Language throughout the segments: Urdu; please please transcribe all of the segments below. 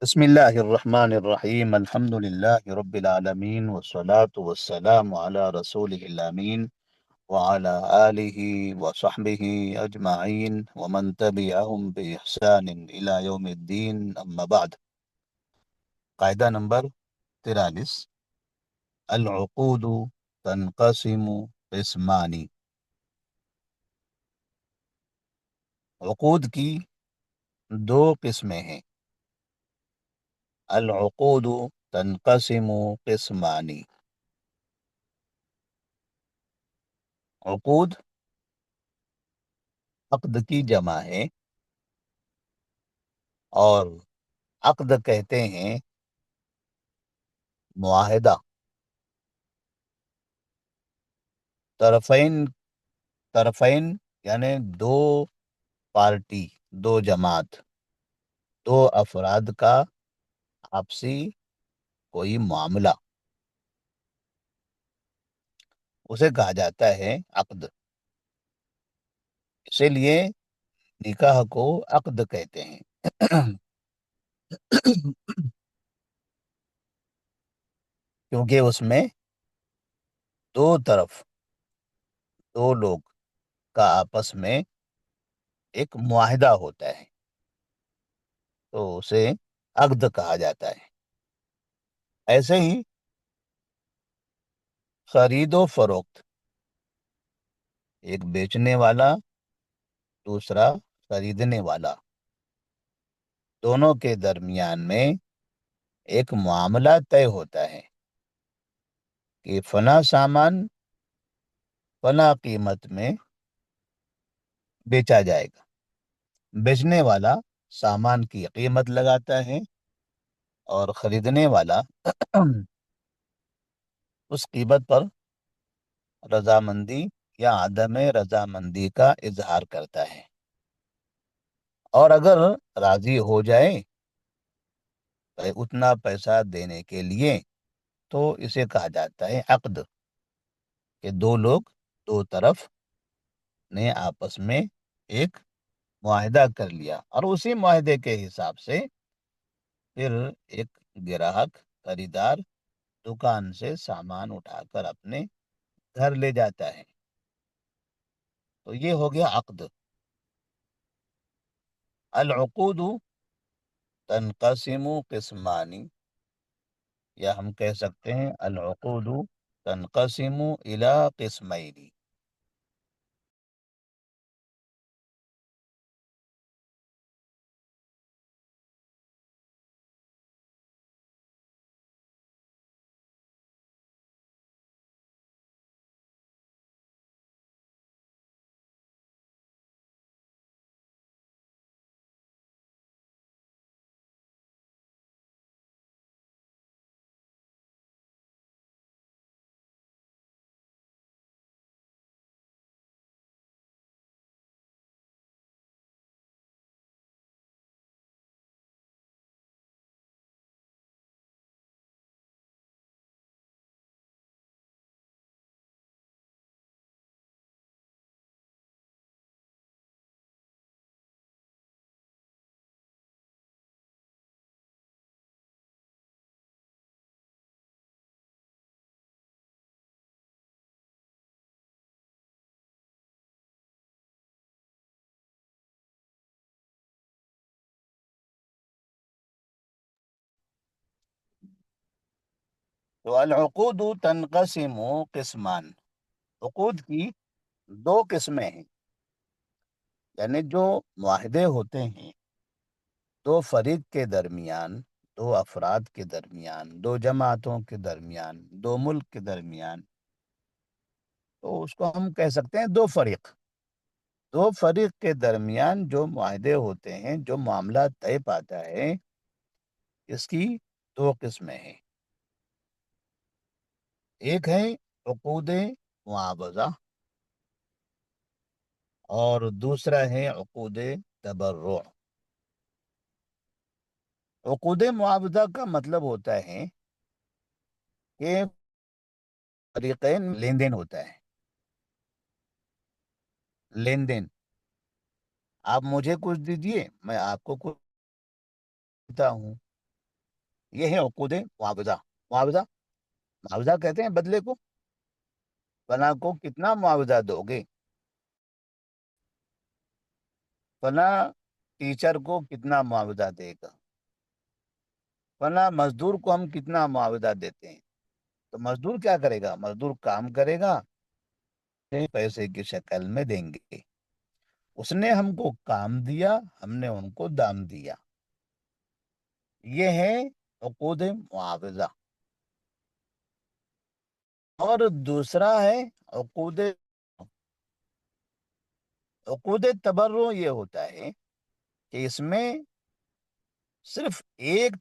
بسم الله الرحمن الرحيم الحمد لله رب العالمين والصلاة والسلام على رسوله الأمين وعلى آله وصحبه أجمعين ومن تبعهم بإحسان إلى يوم الدين أما بعد. قاعدہ نمبر 43. العقود تنقسم قسمان. عقود کی دو قسمیں ہیں. العقود تنقسم قسمان. عقود عقد کی جمع ہے، اور عقد کہتے ہیں معاہدہ. طرفین طرفین یعنی دو پارٹی، دو جماعت، دو افراد کا آپسی کوئی معاملہ، اسے کہا جاتا ہے عقد. اسی لیے نکاح کو عقد کہتے ہیں. کیونکہ اس میں دو طرف، دو لوگ کا آپس میں ایک معاہدہ ہوتا ہے، تو اسے عقد کہا جاتا ہے. ایسے ہی خرید و فروخت، ایک بیچنے والا، دوسرا خریدنے والا، دونوں کے درمیان میں ایک معاملہ طے ہوتا ہے کہ فلاں سامان فلاں قیمت میں بیچا جائے گا. بیچنے والا سامان کی قیمت لگاتا ہے اور خریدنے والا اس قیمت پر رضامندی یا عدم رضامندی کا اظہار کرتا ہے. اور اگر راضی ہو جائے اتنا پیسہ دینے کے لیے، تو اسے کہا جاتا ہے عقد، کہ دو لوگ، دو طرف نے آپس میں ایک معاہدہ کر لیا، اور اسی معاہدے کے حساب سے پھر ایک گراہک، خریدار دکان سے سامان اٹھا کر اپنے گھر لے جاتا ہے. تو یہ ہو گیا عقد. العقود تنقسم قسمان، یا ہم کہہ سکتے ہیں العقود تنقسم الى قسمین. تو العقود تنقسم قسمان، عقود کی دو قسمیں ہیں. یعنی جو معاہدے ہوتے ہیں دو فریق کے درمیان، دو افراد کے درمیان، دو جماعتوں کے درمیان، دو ملک کے درمیان، تو اس کو ہم کہہ سکتے ہیں دو فریق. دو فریق کے درمیان جو معاہدے ہوتے ہیں، جو معاملہ طے پاتا ہے، اس کی دو قسمیں ہیں. ایک ہے عقود معاوضہ، اور دوسرا ہے عقود تبرع. عقود معاوضہ کا مطلب ہوتا ہے کہ فریقین لین دین ہوتا ہے. لین دین، آپ مجھے کچھ دیجئے، میں آپ کو کچھ دیتا ہوں. یہ ہے عقود معاوضہ. معاوضہ معاوضہ کہتے ہیں بدلے کو. فلاں کو کتنا معاوضہ دو گے؟ فلاں ٹیچر کو کتنا معاوضہ دے گا؟ فلاں مزدور کو ہم کتنا معاوضہ دیتے ہیں؟ تو مزدور کیا کرے گا؟ مزدور کام کرے گا، پیسے کی شکل میں دیں گے. اس نے ہم کو کام دیا، ہم نے ان کو دام دیا. یہ ہے عقود معاوضہ. اور دوسرا ہے عقود عقود تبرع. یہ ہوتا ہے کہ اس میں صرف ایک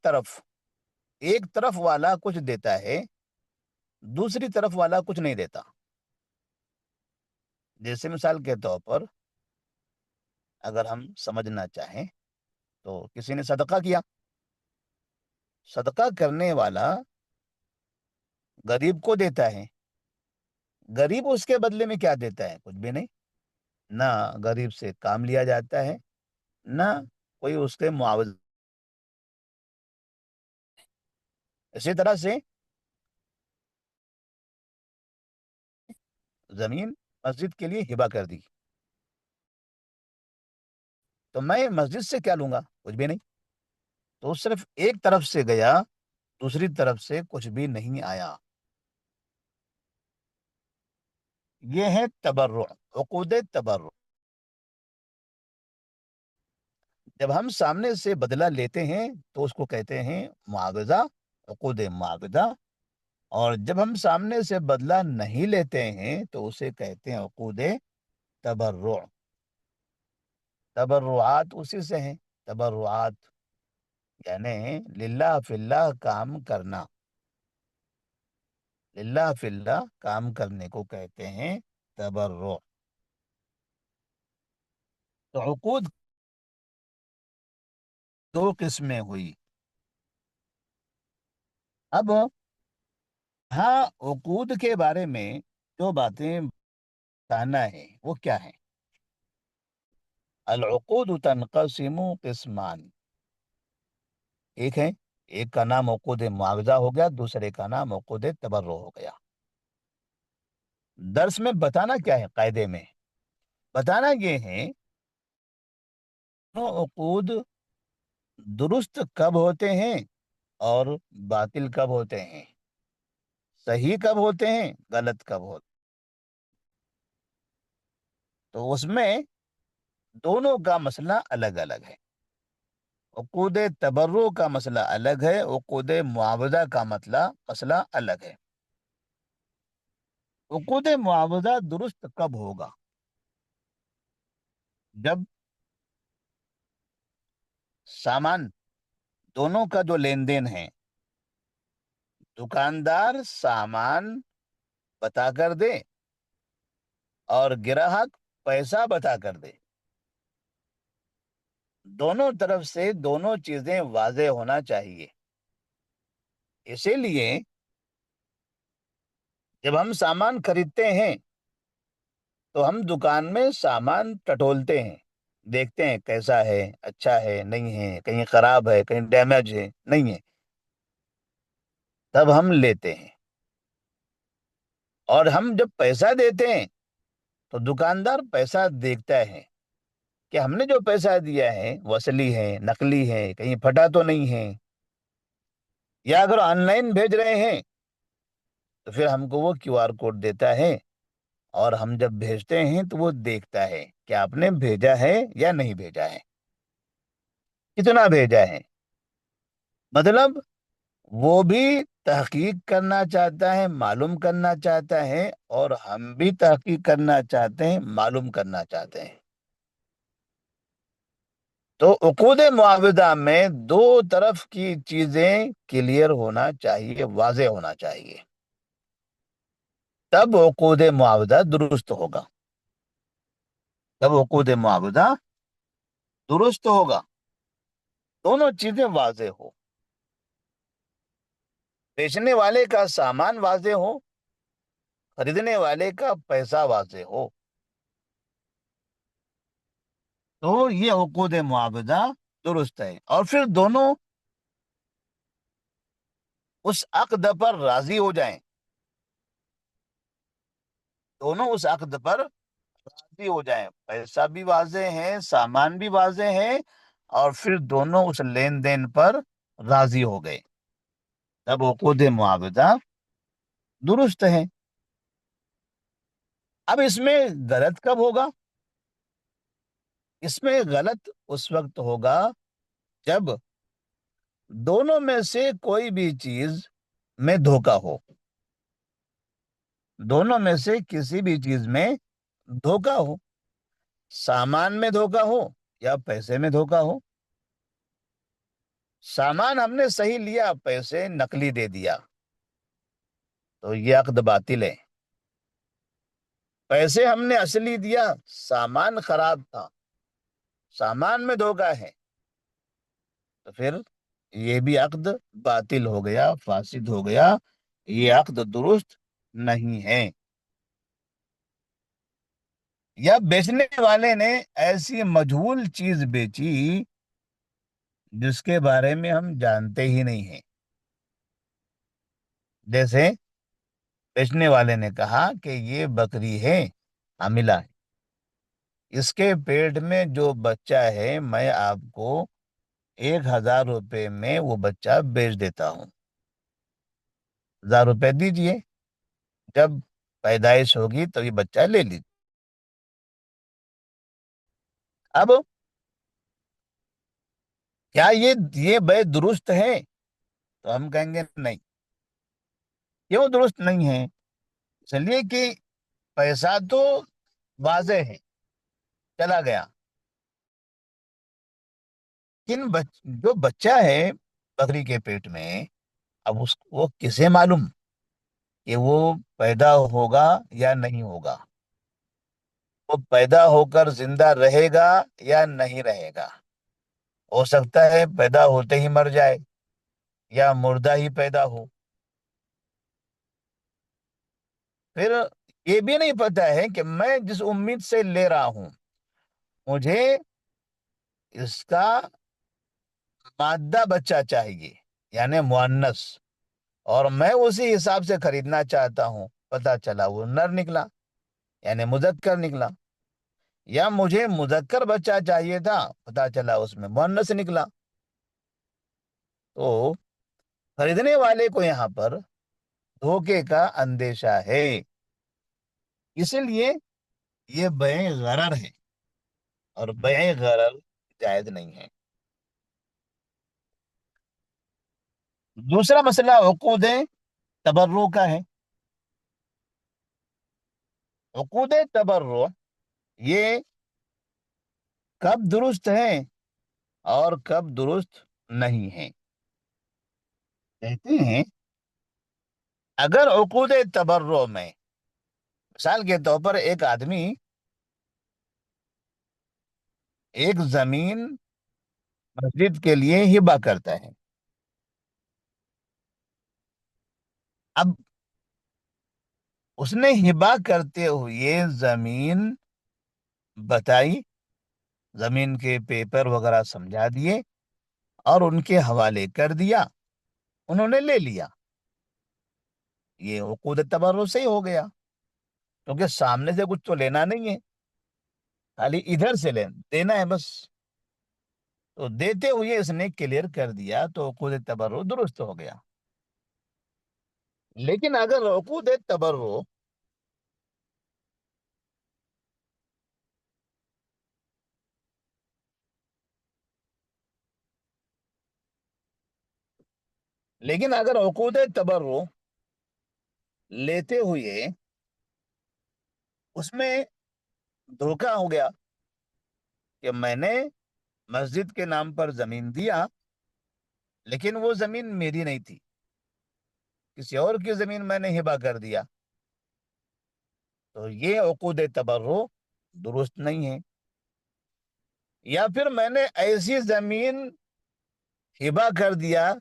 طرف والا کچھ دیتا ہے، دوسری طرف والا کچھ نہیں دیتا. جیسے مثال کے طور پر اگر ہم سمجھنا چاہیں تو کسی نے صدقہ کیا. صدقہ کرنے والا غریب کو دیتا ہے. غریب اس کے بدلے میں کیا دیتا ہے؟ کچھ بھی نہیں. نہ غریب سے کام لیا جاتا ہے، نہ کوئی اس کے معاوضہ. اسی طرح سے زمین مسجد کے لیے ہبہ کر دی، تو میں مسجد سے کیا لوں گا؟ کچھ بھی نہیں. تو صرف ایک طرف سے گیا، دوسری طرف سے کچھ بھی نہیں آیا. یہ ہے تبرع، عقود تبرع. جب ہم سامنے سے بدلہ لیتے ہیں تو اس کو کہتے ہیں معاوضہ، عقود معاوضہ. اور جب ہم سامنے سے بدلہ نہیں لیتے ہیں تو اسے کہتے ہیں عقود تبرع. تبرعات اسی سے ہیں. تبرعات یعنی للہ فی اللہ کام کرنا. للہ فی اللہ کام کرنے کو کہتے ہیں تبرع. تو عقود دو قسمیں ہوئی. اب ہاں عقود کے بارے میں جو باتیں بتانا ہے وہ کیا ہے؟ العقود تنقسم قسمان. ایک ہے، ایک کا نام عقود معاوضہ ہو گیا، دوسرے کا نام عقود تبرع ہو گیا. درس میں بتانا کیا ہے؟ قاعدے میں بتانا یہ ہے عقود درست کب ہوتے ہیں اور باطل کب ہوتے ہیں، صحیح کب ہوتے ہیں، غلط کب ہوتے ہیں. تو اس میں دونوں کا مسئلہ الگ الگ ہے. عقود تبرع کا مسئلہ الگ ہے، عقود معاوضہ کا مسئلہ الگ ہے. عقود معاوضہ درست کب ہوگا؟ جب سامان دونوں کا جو لین دین ہے، دکاندار سامان بتا کر دے اور گراہک پیسہ بتا کر دے. دونوں طرف سے دونوں چیزیں واضح ہونا چاہیے. اسی لیے جب ہم سامان خریدتے ہیں تو ہم دکان میں سامان ٹٹولتے ہیں، دیکھتے ہیں کیسا ہے، اچھا ہے نہیں ہے، کہیں خراب ہے، کہیں ڈیمیج ہے نہیں ہے، تب ہم لیتے ہیں. اور ہم جب پیسہ دیتے ہیں تو دکاندار پیسہ دیکھتا ہے کہ ہم نے جو پیسہ دیا ہے وہ اصلی ہے، نقلی ہے، کہیں پھٹا تو نہیں ہے. یا اگر آن لائن بھیج رہے ہیں تو پھر ہم کو وہ کیو آر کوڈ دیتا ہے، اور ہم جب بھیجتے ہیں تو وہ دیکھتا ہے کہ آپ نے بھیجا ہے یا نہیں بھیجا ہے، کتنا بھیجا ہے. مطلب وہ بھی تحقیق کرنا چاہتا ہے، معلوم کرنا چاہتا ہے، اور ہم بھی تحقیق کرنا چاہتے ہیں، معلوم کرنا چاہتے ہیں. تو عقود معاوضہ میں دو طرف کی چیزیں کلیئر ہونا چاہیے، واضح ہونا چاہیے، تب عقود معاوضہ درست ہوگا. تب عقود معاوضہ درست ہوگا، دونوں چیزیں واضح ہو. بیچنے والے کا سامان واضح ہو، خریدنے والے کا پیسہ واضح ہو. تو یہ عقود معاوضہ درست ہے. اور پھر دونوں اس عقد پر راضی ہو جائیں، دونوں اس عقد پر راضی ہو جائیں، پیسہ بھی واضح ہے، سامان بھی واضح ہے، اور پھر دونوں اس لین دین پر راضی ہو گئے، تب عقود معاوضہ درست ہے۔ اب اس میں غلط کب ہوگا؟ اس میں غلط اس وقت ہوگا جب دونوں میں سے کوئی بھی چیز میں دھوکا ہو، دونوں میں سے کسی بھی چیز میں دھوکا ہو، سامان میں دھوکا ہو یا پیسے میں دھوکا ہو۔ سامان ہم نے صحیح لیا، پیسے نقلی دے دیا، تو یہ عقد باطل ہے۔ پیسے ہم نے اصلی دیا، سامان خراب تھا، سامان میں دھوکا ہے، تو پھر یہ بھی عقد باطل ہو گیا، فاسد ہو گیا، یہ عقد درست نہیں ہے۔ یا بیچنے والے نے ایسی مجہول چیز بیچی جس کے بارے میں ہم جانتے ہی نہیں ہیں، جیسے بیچنے والے نے کہا کہ یہ بکری ہے، حاملہ ہے، اس کے پیٹ میں جو بچہ ہے میں آپ کو 1,000 روپے میں وہ بچہ بیچ دیتا ہوں، 1,000 روپے دیجئے، جب پیدائش ہوگی تو یہ بچہ لے لیجیے۔ اب کیا یہ بے درست ہے؟ تو ہم کہیں گے نہیں۔ کیوں درست نہیں ہے؟ چلیے کہ پیسہ تو واضح ہے، چلا گیا، لیکن جو بچہ ہے بکری کے پیٹ میں، اب وہ کسے معلوم کہ وہ پیدا ہوگا یا نہیں ہوگا، وہ پیدا ہو کر زندہ رہے گا یا نہیں رہے گا؟ ہو سکتا ہے پیدا ہوتے ہی مر جائے یا مردہ ہی پیدا ہو۔ پھر یہ بھی نہیں پتا ہے کہ میں جس امید سے لے رہا ہوں، مجھے اس کا مادہ بچہ چاہیے، یعنی مؤنث، اور میں اسی حساب سے خریدنا چاہتا ہوں، پتا چلا وہ نر نکلا، یعنی مذکر نکلا، یا مجھے مذکر بچہ چاہیے تھا، پتا چلا اس میں مؤنث نکلا، تو خریدنے والے کو یہاں پر دھوکے کا اندیشہ ہے، اس لیے یہ بیع غرر ہے، اور بیع غرر جائز نہیں ہے۔ دوسرا مسئلہ عقود تبرع کا ہے۔ عقود تبرع یہ کب درست ہیں اور کب درست نہیں ہیں؟ کہتے ہیں اگر عقود تبرع میں، مثال کے طور پر ایک آدمی ایک زمین مسجد کے لیے ہبہ کرتا ہے، اب اس نے ہبہ کرتے ہوئے زمین بتائی، زمین کے پیپر وغیرہ سمجھا دیے اور ان کے حوالے کر دیا، انہوں نے لے لیا، یہ عقود تبرع سے ہی ہو گیا، کیونکہ سامنے سے کچھ تو لینا نہیں ہے، خالی ادھر سے دینا ہے بس، تو دیتے ہوئے اس نے کلیئر کر دیا تو عقود تبرع درست ہو گیا۔ لیکن اگر عقود تبرع لیکن اگر عقود تبرع لیتے ہوئے اس میں دھوکا ہو گیا کہ میں نے مسجد کے نام پر زمین دیا، لیکن وہ زمین میری نہیں تھی، کسی اور کی زمین میں نے ہبہ کر دیا، تو یہ عقود تبرع درست نہیں ہے۔ یا پھر میں نے ایسی زمین ہبہ کر دیا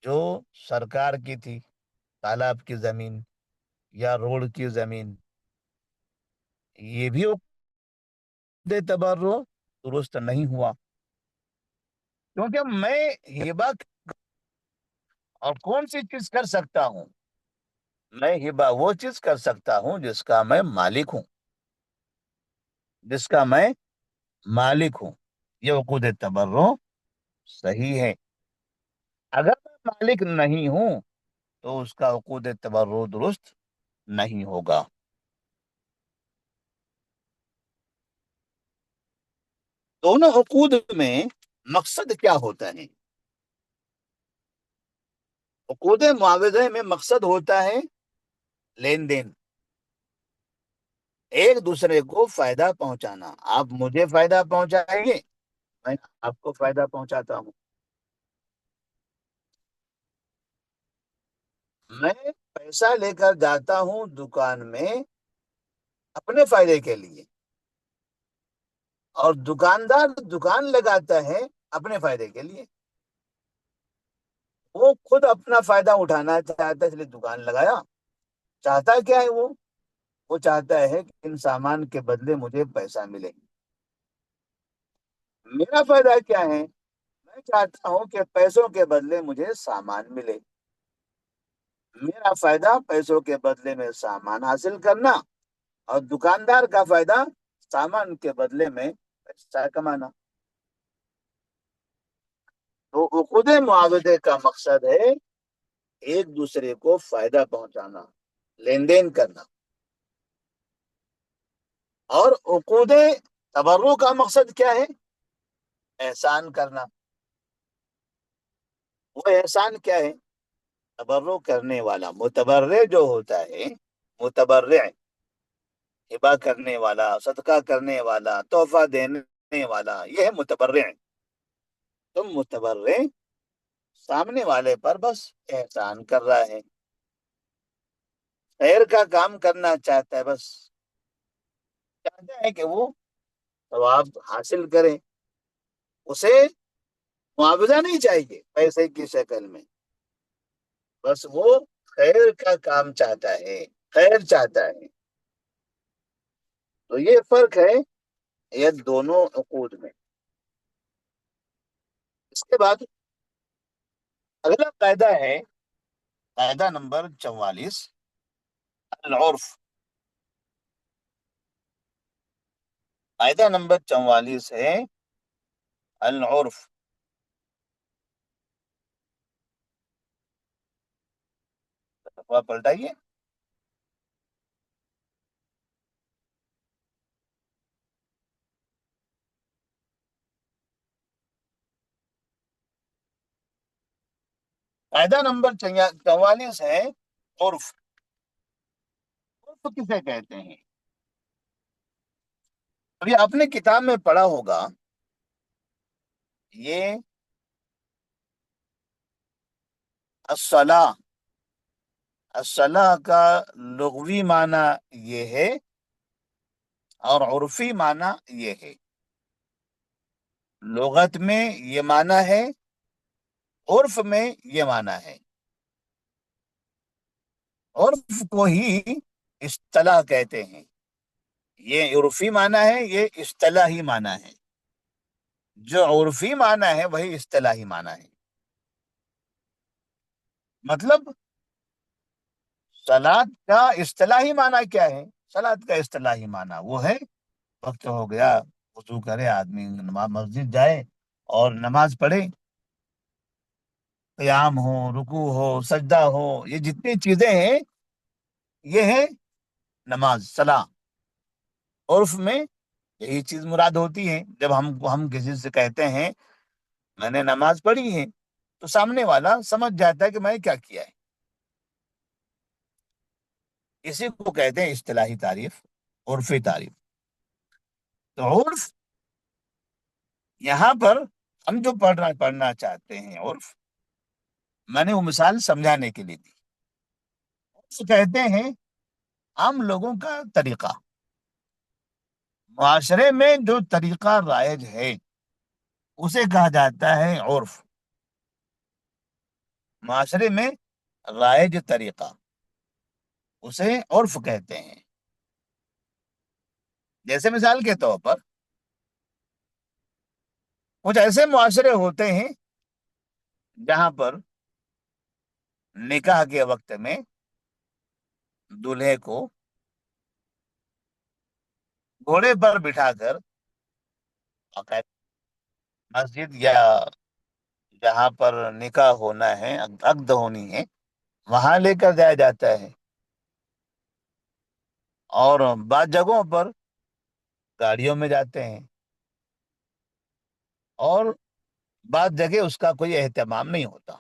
جو سرکار کی تھی، تالاب کی زمین یا روڈ کی زمین، یہ بھی عقد تبرع درست نہیں ہوا، کیونکہ میں ہبہ اور کون سی چیز کر سکتا ہوں؟ میں ہبہ وہ چیز کر سکتا ہوں جس کا میں مالک ہوں، جس کا میں مالک ہوں. یہ عقود تبرع صحیح ہے. اگر میں مالک نہیں ہوں تو اس کا عقود تبرع درست نہیں ہوگا. دونوں عقود میں مقصد کیا ہوتا ہے؟ عقود معاوضے میں مقصد ہوتا ہے لین دین، ایک دوسرے کو فائدہ پہنچانا. آپ مجھے فائدہ پہنچائیں گے، میں آپ کو فائدہ پہنچاتا ہوں. میں پیسہ لے کر جاتا ہوں دکان میں اپنے فائدے کے لیے، اور دکاندار دکان لگاتا ہے اپنے فائدے کے لیے. وہ خود اپنا فائدہ اٹھانا چاہتا ہے اس لیے دکان لگایا. چاہتا کیا ہے وہ چاہتا ہے کہ ان سامان کے بدلے مجھے پیسہ ملے. میرا فائدہ کیا ہے؟ میں چاہتا ہوں کہ پیسوں کے بدلے مجھے سامان ملے. میرا فائدہ پیسوں کے بدلے میں سامان حاصل کرنا، اور دکاندار کا فائدہ سامان کے بدلے میں پیسہ کمانا. تو عقود معاوضے کا مقصد ہے ایک دوسرے کو فائدہ پہنچانا، لین دین کرنا. اور عقود تبرع کا مقصد کیا ہے؟ احسان کرنا. وہ احسان کیا ہے؟ تبرع کرنے والا متبرع جو ہوتا ہے، متبرع ہبہ کرنے والا، صدقہ کرنے والا، تحفہ دینے والا، یہ ہے متبرع. تم متبرع سامنے والے پر بس احسان کر رہا ہے، خیر کا کام کرنا چاہتا ہے، بس چاہتا ہے کہ وہ ثواب حاصل کرے. اسے معاوضہ نہیں چاہیے پیسے کی شکل میں، بس وہ خیر کا کام چاہتا ہے، خیر چاہتا ہے. تو یہ فرق ہے یہ دونوں عقود میں. اس کے بعد اگلا قاعدہ ہے قاعدہ نمبر 44، العرف. قاعدہ نمبر 44 ہے العرف. پلٹائیے. قاعدہ نمبر 44 ہے عرف. عرف کسے کہتے ہیں؟ ابھی آپ نے کتاب میں پڑھا ہوگا، یہ الصلاح، الصلاح کا لغوی معنی یہ ہے اور عرفی معنی یہ ہے. لغت میں یہ معنی ہے، عرف میں یہ معنی ہے. عرف کو ہی اصطلاح کہتے ہیں. یہ عرفی معنی ہے، یہ اصطلاحی معنی ہے. جو عرفی معنی ہے وہی اصطلاحی معنی ہے. مطلب سلاد کا اصطلاحی معنی کیا ہے؟ سلاد کا اصطلاحی معنی وہ ہے وقت ہو گیا، وضو کرے آدمی، نماز مسجد جائے اور نماز پڑھے. قیام ہو، رکوع ہو، سجدہ ہو، یہ جتنی چیزیں ہیں یہ ہے نماز، صلاح. عرف میں یہی چیز مراد ہوتی ہے. جب ہم کسی سے کہتے ہیں میں نے نماز پڑھی ہے، تو سامنے والا سمجھ جاتا ہے کہ میں نے کیا کیا ہے. اسی کو کہتے ہیں اصطلاحی تعریف، عرفی تعریف. تو عرف یہاں پر ہم جو پڑھنا چاہتے ہیں عرف، میں نے وہ مثال سمجھانے کے لیے دی. عرف کہتے ہیں عام لوگوں کا طریقہ، معاشرے میں جو طریقہ رائج ہے اسے کہا جاتا ہے عرف. معاشرے میں رائج طریقہ اسے عرف کہتے ہیں. جیسے مثال کے طور پر کچھ ایسے معاشرے ہوتے ہیں جہاں پر نکاح کے وقت میں دولہے کو گھوڑے پر بٹھا کر باقاعدہ مسجد یا جہاں پر نکاح ہونا ہے، عقد ہونی ہے، وہاں لے کر جایا جاتا ہے، اور بعض جگہوں پر گاڑیوں میں جاتے ہیں، اور بعض جگہ اس کا کوئی اہتمام نہیں ہوتا۔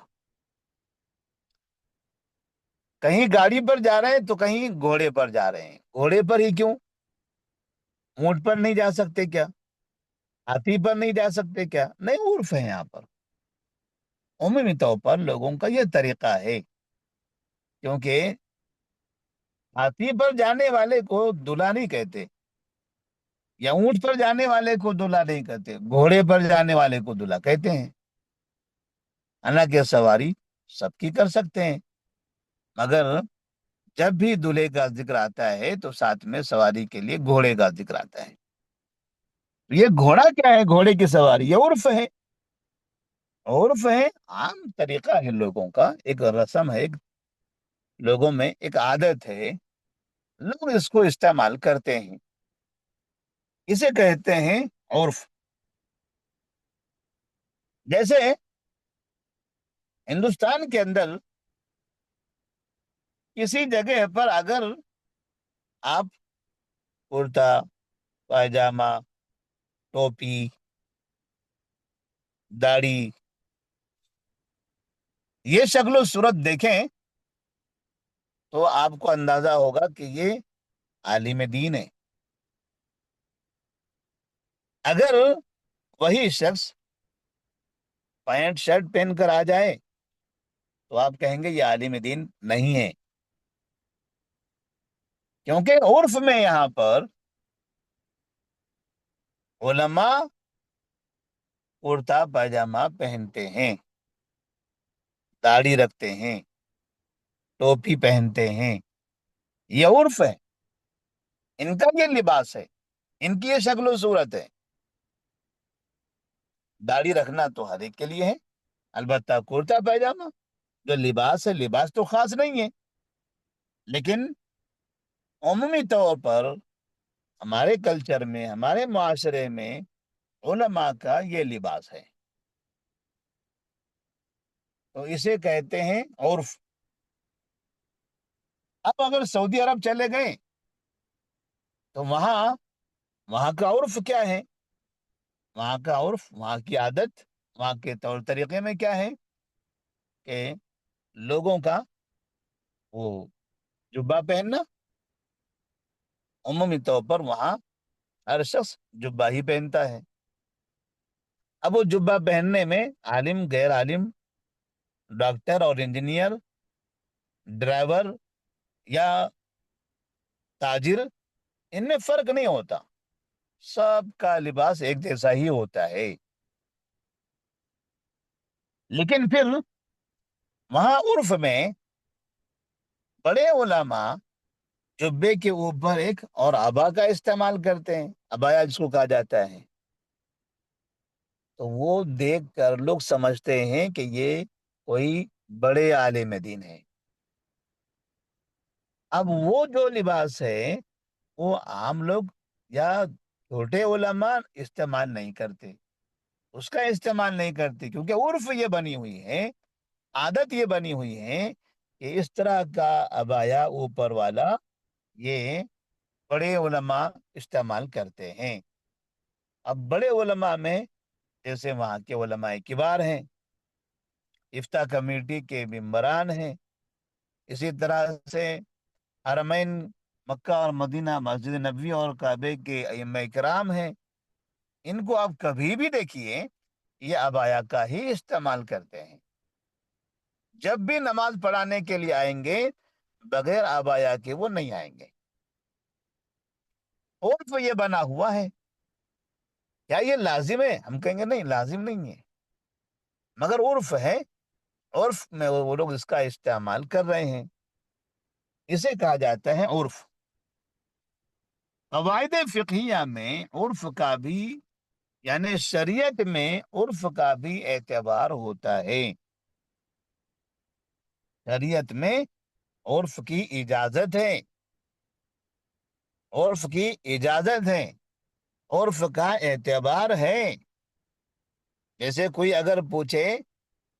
کہیں گاڑی پر جا رہے ہیں تو کہیں گھوڑے پر جا رہے ہیں۔ گھوڑے پر ہی کیوں؟ اونٹ پر نہیں جا سکتے کیا؟ ہاتھی پر نہیں جا سکتے کیا؟ نہیں، عرف ہے یہاں پر، عمومی طور پر لوگوں کا یہ طریقہ ہے، کیونکہ ہاتھی پر جانے والے کو دلہا نہیں کہتے، یا اونٹ پر جانے والے کو دلہا نہیں کہتے، گھوڑے پر جانے والے کو دلہا کہتے ہیں۔ حالانکہ سواری سب کی کر سکتے ہیں، مگر جب بھی دلہے کا ذکر آتا ہے تو ساتھ میں سواری کے لیے گھوڑے کا ذکر آتا ہے۔ یہ گھوڑا کیا ہے؟ گھوڑے کی سواری یہ عرف ہے، عرف ہے، عام طریقہ ہے لوگوں کا، ایک رسم ہے، ایک لوگوں میں ایک عادت ہے، لوگ اس کو استعمال کرتے ہیں، اسے کہتے ہیں عرف۔ جیسے ہندوستان کے اندر کسی جگہ پر اگر آپ کرتا، پائجامہ، ٹوپی، داڑھی، یہ شکل و صورت دیکھیں تو آپ کو اندازہ ہوگا کہ یہ عالم دین ہے۔ اگر وہی شخص پینٹ شرٹ پہن کر آ جائے تو آپ کہیں گے یہ عالم دین نہیں ہے، کیونکہ عرف میں یہاں پر علماء کرتا پاجامہ پہنتے ہیں، داڑھی رکھتے ہیں، ٹوپی پہنتے ہیں، یہ عرف ہے، ان کا یہ لباس ہے، ان کی یہ شکل و صورت ہے۔ داڑھی رکھنا تو ہر ایک کے لیے ہے، البتہ کرتا پاجامہ جو لباس ہے، لباس تو خاص نہیں ہے، لیکن عمومی طور پر ہمارے کلچر میں، ہمارے معاشرے میں علماء کا یہ لباس ہے، تو اسے کہتے ہیں عرف۔ اب اگر سعودی عرب چلے گئے تو وہاں وہاں کا عرف کیا ہے؟ وہاں کا عرف، وہاں کی عادت، وہاں کے طور طریقے میں کیا ہے کہ لوگوں کا وہ جبہ پہننا، عمومی طور پر وہاں ہر شخص جبہ ہی پہنتا ہے۔ اب وہ جبہ پہننے میں عالم، غیر عالم، ڈاکٹر اور انجینئر، ڈرائیور یا تاجر، ان میں فرق نہیں ہوتا، سب کا لباس ایک جیسا ہی ہوتا ہے۔ لیکن پھر وہاں عرف میں بڑے علماء جبے کے اوپر ایک اور عبا کا استعمال کرتے ہیں، عبایا جس کو کہا جاتا ہے، تو وہ دیکھ کر لوگ سمجھتے ہیں کہ یہ کوئی بڑے عالم دین ہے۔ اب وہ جو لباس ہے وہ عام لوگ یا چھوٹے علماء استعمال نہیں کرتے، اس کا استعمال نہیں کرتے، کیونکہ عرف یہ بنی ہوئی ہے، عادت یہ بنی ہوئی ہے کہ اس طرح کا عبایا اوپر والا یہ بڑے علماء استعمال کرتے ہیں۔ اب بڑے علماء میں جیسے وہاں کے علماء کبار ہیں، افتاء کمیٹی کے ممبران ہیں، اسی طرح سے حرمین مکہ اور مدینہ، مسجد نبوی اور کعبے کے ائمہ کرام ہیں، ان کو آپ کبھی بھی دیکھیے یہ عبایا کا ہی استعمال کرتے ہیں، جب بھی نماز پڑھانے کے لیے آئیں گے بغیر عبایا کے وہ نہیں آئیں گے۔ اور تو یہ بنا ہوا ہے، کیا یہ لازم ہے؟ ہم کہیں گے نہیں، لازم نہیں ہے، مگر عرف ہے، عرف میں وہ لوگ اس کا استعمال کر رہے ہیں، اسے کہا جاتا ہے عرف۔ قواعد فقہیہ میں عرف کا بھی، یعنی شریعت میں عرف کا بھی اعتبار ہوتا ہے۔ شریعت میں عرف کی اجازت ہے، عرف کی اجازت ہے، عرف کا اعتبار ہے۔ جیسے کوئی اگر پوچھے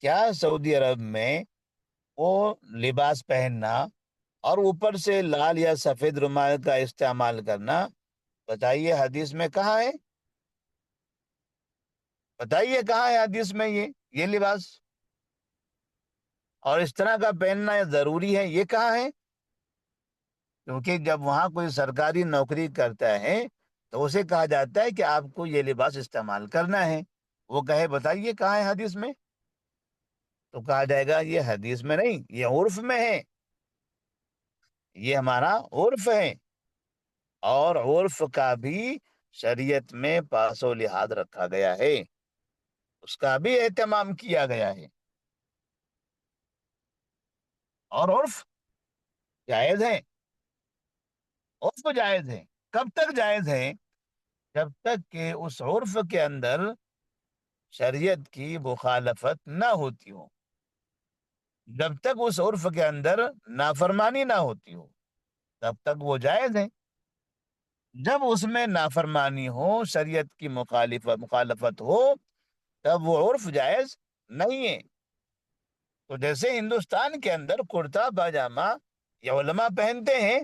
کیا سعودی عرب میں وہ لباس پہننا اور اوپر سے لال یا سفید رومال کا استعمال کرنا، بتائیے حدیث میں کہاں ہے؟ بتائیے کہاں ہے حدیث میں یہ لباس اور اس طرح کا پہننا ضروری ہے، یہ کہاں ہے؟ کیونکہ جب وہاں کوئی سرکاری نوکری کرتا ہے تو اسے کہا جاتا ہے کہ آپ کو یہ لباس استعمال کرنا ہے، وہ کہے بتائیے کہاں ہے حدیث میں، تو کہا جائے گا یہ حدیث میں نہیں، یہ عرف میں ہے، یہ ہمارا عرف ہے۔ اور عرف کا بھی شریعت میں پاس و لحاظ رکھا گیا ہے، اس کا بھی اہتمام کیا گیا ہے۔ اور عرف جائز ہے، عرف جائز ہے۔ کب تک جائز ہے؟ جب تک کہ اس عرف کے اندر شریعت کی مخالفت نہ ہوتی ہو، جب تک اس عرف کے اندر نافرمانی نہ ہوتی ہو تب تک وہ جائز ہے۔ جب اس میں نافرمانی ہو، شریعت کی مخالفت ہو، تب وہ عرف جائز نہیں ہے۔ تو جیسے ہندوستان کے اندر کرتا پاجامہ یہ علماء پہنتے ہیں،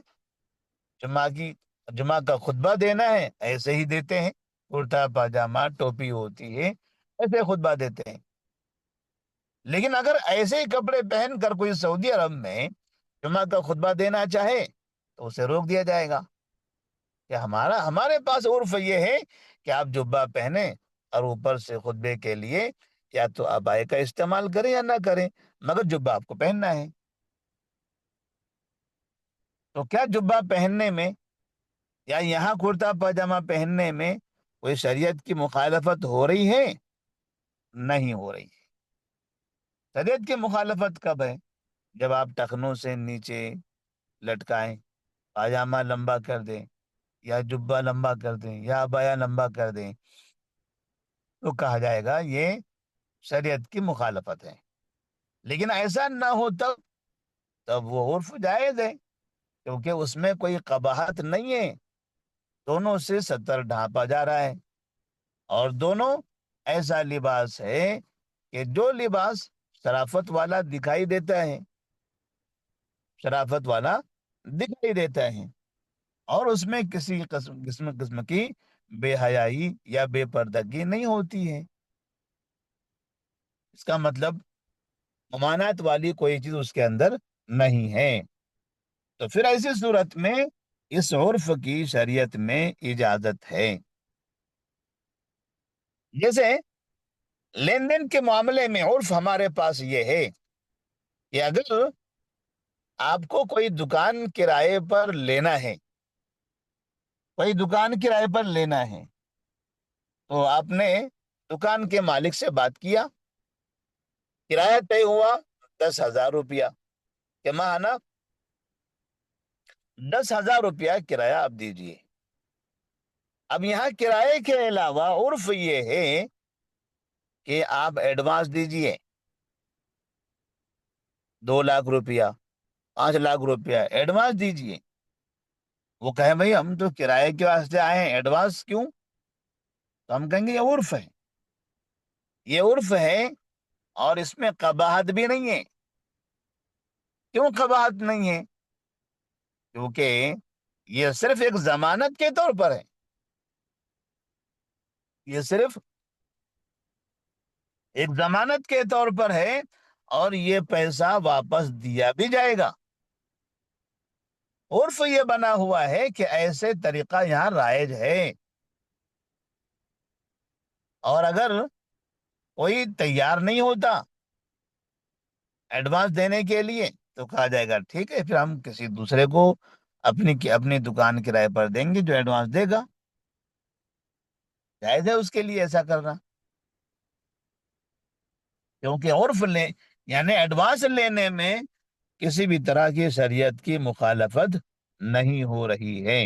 جمعہ کی جمعہ کا خطبہ دینا ہے ایسے ہی دیتے ہیں، کرتا پاجامہ ٹوپی ہوتی ہے ایسے خطبہ دیتے ہیں۔ لیکن اگر ایسے ہی کپڑے پہن کر کوئی سعودی عرب میں جمعہ کا خطبہ دینا چاہے تو اسے روک دیا جائے گا کہ ہمارے پاس عرف یہ ہے کہ آپ جبہ پہنیں اور اوپر سے خطبے کے لیے یا تو عبائے کا استعمال کریں یا نہ کریں، مگر جبہ آپ کو پہننا ہے۔ تو کیا جبہ پہننے میں یا یہاں کرتا پاجامہ پہننے میں کوئی شریعت کی مخالفت ہو رہی ہے؟ نہیں ہو رہی ہے۔ شریعت کی مخالفت کب ہے؟ جب آپ ٹخنوں سے نیچے لٹکائیں، پاجامہ لمبا کر دیں یا جبہ لمبا کر دیں یا عبایا لمبا کر دیں تو کہا جائے گا یہ شریعت کی مخالفت ہے۔ لیکن ایسا نہ ہو تب وہ عرف جائز ہے، کیونکہ اس میں کوئی قباحت نہیں ہے، دونوں سے ستر ڈھانپا جا رہا ہے، اور دونوں ایسا لباس ہے کہ جو لباس شرافت والا دکھائی دیتا ہے، شرافت والا دکھائی دیتا ہے، اور اس میں کسی قسم کی بے حیائی یا بے پردگی نہیں ہوتی ہے۔ اس کا مطلب ممانعت والی کوئی چیز اس کے اندر نہیں ہے۔ تو پھر ایسی صورت میں اس عرف کی شریعت میں اجازت ہے۔ جیسے لین دین کے معاملے میں عرف ہمارے پاس یہ ہے کہ اگر آپ کو کوئی دکان کرائے پر لینا ہے، کوئی دکان کرائے پر لینا ہے، تو آپ نے دکان کے مالک سے بات کیا، کرایہ طے ہوا 10,000 روپیہ کہ ماہانہ 10,000 روپیہ کرایہ آپ دیجئے۔ اب یہاں کرائے کے علاوہ عرف یہ ہے کہ آپ ایڈوانس دیجئے 2 لاکھ روپیہ، 5 لاکھ روپیہ ایڈوانس دیجئے۔ وہ کہے بھئی ہم تو کرائے کے واسطے آئے ہیں، ایڈوانس کیوں؟ تو ہم کہیں گے یہ عرف ہے، یہ عرف ہے، اور اس میں قباحت بھی نہیں ہے۔ کیوں قباحت نہیں ہے؟ کیونکہ یہ صرف ایک ضمانت کے طور پر ہے، یہ صرف ایک ضمانت کے طور پر ہے، اور یہ پیسہ واپس دیا بھی جائے گا۔ عرف یہ بنا ہوا ہے کہ ایسے طریقہ یہاں رائج ہے، اور اگر کوئی تیار نہیں ہوتا ایڈوانس دینے کے لیے تو کہا جائے گا ٹھیک ہے، پھر ہم کسی دوسرے کو اپنی دکان کرائے پر دیں گے جو ایڈوانس دے گا۔ جائز ہے اس کے لیے ایسا کرنا، کیونکہ عرف یعنی ایڈوانس لینے میں کسی بھی طرح کی شریعت کی مخالفت نہیں ہو رہی ہے۔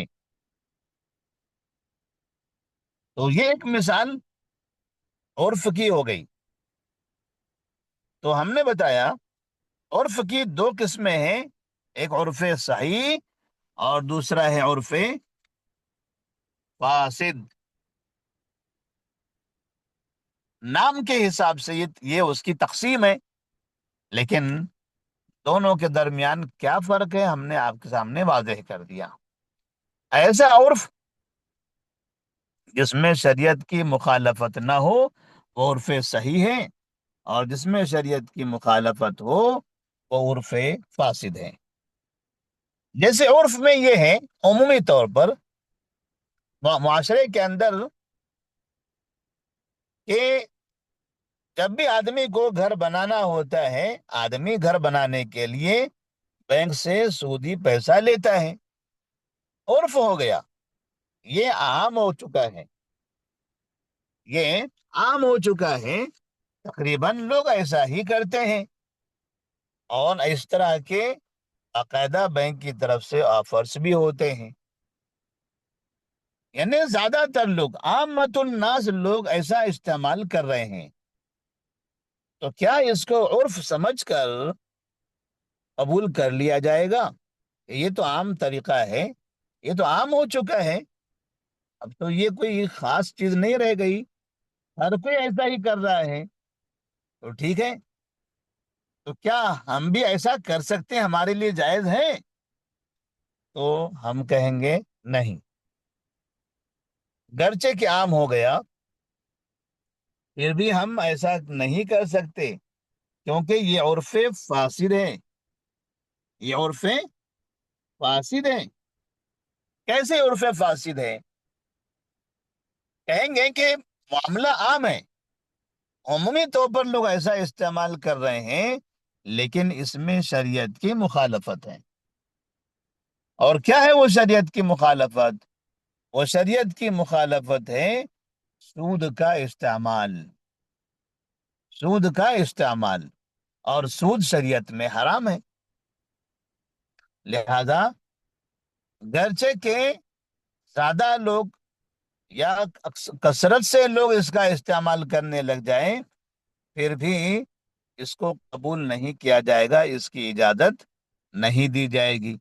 تو یہ ایک مثال عرف کی ہو گئی۔ تو ہم نے بتایا عرف کی دو قسمیں ہیں، ایک عرف صحیح اور دوسرا ہے عرف فاسد۔ نام کے حساب سے یہ اس کی تقسیم ہے، لیکن دونوں کے درمیان کیا فرق ہے ہم نے آپ کے سامنے واضح کر دیا۔ ایسا عرف جس میں شریعت کی مخالفت نہ ہو وہ عرف صحیح ہے، اور جس میں شریعت کی مخالفت ہو وہ عرف فاسد ہے۔ جیسے عرف میں یہ ہے، عمومی طور پر معاشرے کے اندر، کہ جب بھی آدمی کو گھر بنانا ہوتا ہے، آدمی گھر بنانے کے لیے بینک سے سودی پیسہ لیتا ہے، عرف ہو گیا، یہ عام ہو چکا ہے، یہ عام ہو چکا ہے، تقریباً لوگ ایسا ہی کرتے ہیں، اور اس طرح کے باقاعدہ بینک کی طرف سے آفرز بھی ہوتے ہیں۔ یعنی زیادہ تر لوگ، عامت الناس لوگ ایسا استعمال کر رہے ہیں، تو کیا اس کو عرف سمجھ کر قبول کر لیا جائے گا کہ یہ تو عام طریقہ ہے، یہ تو عام ہو چکا ہے، اب تو یہ کوئی خاص چیز نہیں رہ گئی، ہر کوئی ایسا ہی کر رہا ہے، تو ٹھیک ہے؟ تو کیا ہم بھی ایسا کر سکتے ہیں، ہمارے لیے جائز ہے؟ تو ہم کہیں گے نہیں، گرچہ کہ عام ہو گیا پھر بھی ہم ایسا نہیں کر سکتے، کیونکہ یہ عرف فاسد ہے، یہ عرف فاسد ہے۔ کیسے عرف فاسد ہے؟ کہیں گے کہ معاملہ عام ہے، عمومی طور پر لوگ ایسا استعمال کر رہے ہیں، لیکن اس میں شریعت کی مخالفت ہے۔ اور کیا ہے وہ شریعت کی مخالفت؟ وہ شریعت کی مخالفت ہے سود کا استعمال، سود کا استعمال، اور سود شریعت میں حرام ہے۔ لہذا گرچہ کہ زیادہ لوگ یا کثرت سے لوگ اس کا استعمال کرنے لگ جائیں، پھر بھی اس کو قبول نہیں کیا جائے گا، اس کی اجازت نہیں دی جائے گی۔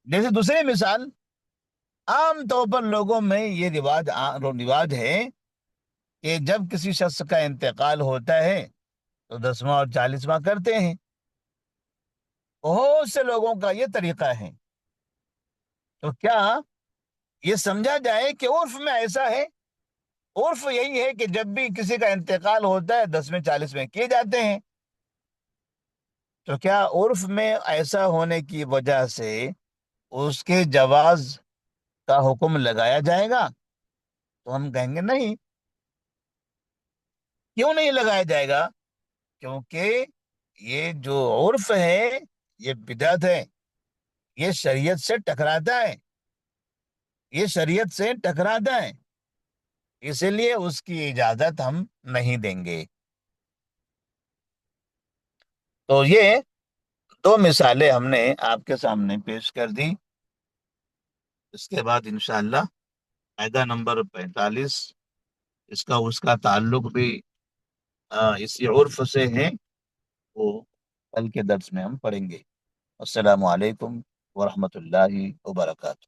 جیسے دوسری مثال، عام طور پر لوگوں میں یہ رواج ہے کہ جب کسی شخص کا انتقال ہوتا ہے تو 10واں اور 40واں کرتے ہیں، بہت سے لوگوں کا یہ طریقہ ہے۔ تو کیا یہ سمجھا جائے کہ عرف میں ایسا ہے؟ عرف یہی ہے کہ جب بھی کسی کا انتقال ہوتا ہے 10ویں 40ویں کیے جاتے ہیں، تو کیا عرف میں ایسا ہونے کی وجہ سے اس کے جواز کا حکم لگایا جائے گا؟ تو ہم کہیں گے نہیں۔ کیوں نہیں لگایا جائے گا؟ کیونکہ یہ جو عرف ہے یہ بدعت ہے، یہ شریعت سے ٹکراتا ہے، یہ شریعت سے ٹکراتا ہے، اس لیے اس کی اجازت ہم نہیں دیں گے۔ تو یہ دو مثالیں ہم نے آپ کے سامنے پیش کر دی۔ اس کے بعد انشاءاللہ قاعدہ نمبر 45، اس کا تعلق بھی اسی عرف سے ہے، وہ کل کے درس میں ہم پڑھیں گے۔ السلام علیکم ورحمۃ اللہ وبرکاتہ۔